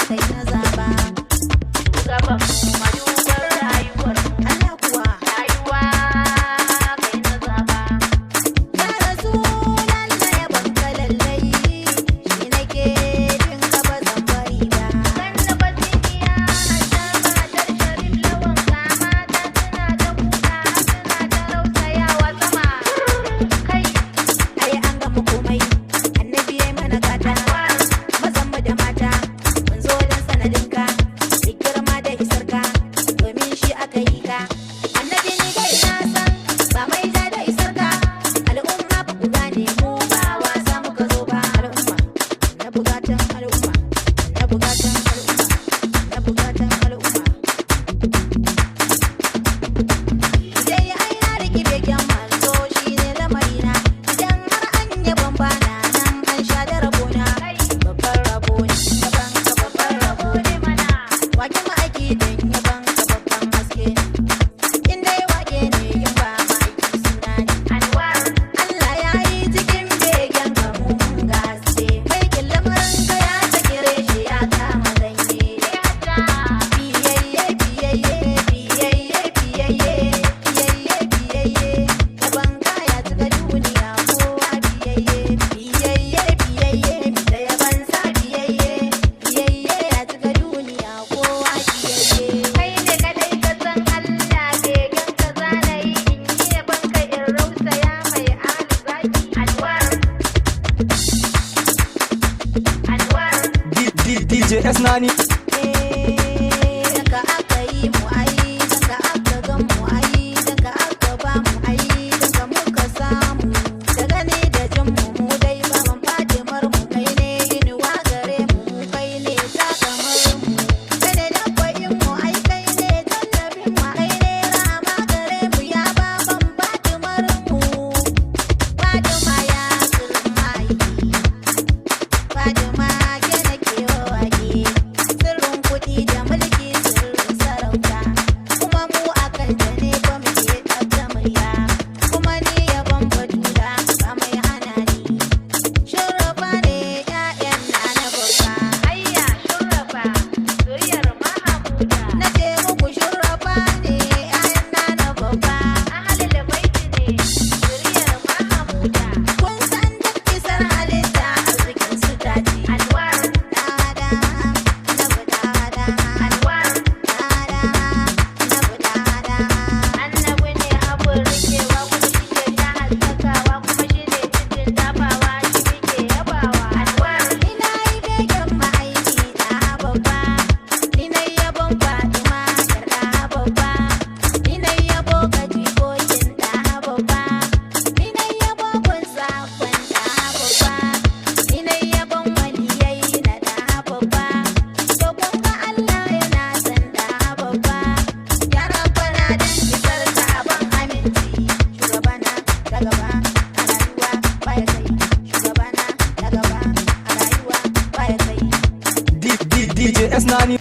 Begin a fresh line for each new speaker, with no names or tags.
kai na zaba.
Gaban madubar rayuwar
Allah kuwa
rayuwa kai na zaba.
ya rasu lalla ya banka lallai shi nake jin gaba zan bari ba.
Sanna basiriya Hajja matar Sharif Lawan kama ta suna ta kuka suna ta rausayawa sama. Kai
Ai an gama komai annabi yayi mana gata mazan mu da mata mun zo dan sanadinka da girma da isarka domin shi aka yi ka annabi ni ga ina san ba mai ja da isarka al'umma ba ku gane mu ba wasa muka zo ba al'umma na bugatan al'umma na bugatan al'umma na bugatan al'umma dai ai na riki begen manzo shine lamarina idan har an yaban bana nan an sha da rabona babban rabo ne yaban ka babban rabo ne
mana
wake ma aiki dan yaban ka babban haske ne in dai wake ne yin ba ma aiki suna ne
Anwar
Allah ya yi cikin begen ka mun ga haske mai lamarin ka ya sakire shi ya kama zanye
Hajja
biyayye biyayye biyayye biyayye biyayye biyayye yaban ka ya cika duniya kowa biyayye biyayye biyayye da yaban sa biyayye biyayye ya cika duniya kowa biyayye
kai ne kadai ka san Allah begen ka zana yi in yi yaban ka in rausaya mai ahli zaki Anwar
DJ S Nani.
daga aka yi mu ai daga aka gan mu ai daga aka ba mu ai daga muka samu daga ne da jin mu dai ba man fatimar mu kai ne inuwa gare mu kai ne ta kamar mu kai ne dabbayin mu ai kai ne tallafin mu kai ne rama gare mu ya ba man fatimar mu Fatima ya sirmai Fatima ke nake wake sirrin kuɗi da mulki sirrin sarauta kuma mu akan ta ne ba muke ɗaga murya kuma ni yaban batula ba mai hana ni shurafa ne ƴaƴan na babba
Hayya shurrafa zuriyar Mahamuda
na ce muku shurafa ne ƴaƴan na babba
ahlul baiti ne zuriyar Mahamuda
kun san duk kisar halitta arzikin su dace
Anwar
dada na budada
Anwar
dada na budada
annabi ne abin rikewa kuma shi ke ta haskakawa kuma shi ne cikin dafawa shi muke yabawa Anwar
Ina yi begen ma'aiki da babba, ni na yabon Fatima yar da babba, ni na yabo ga jikokin da babba, ni na yabo kun sakon da babba, ni na yabon waliyai na da babba, to kun ga Allah yana san da babba, ya rabbana dan isar sabon aminci, shugabana ta gaba a rayuwa baya kai, shugabana ta gaba a rayuwa baya kai.
DJ S Nani.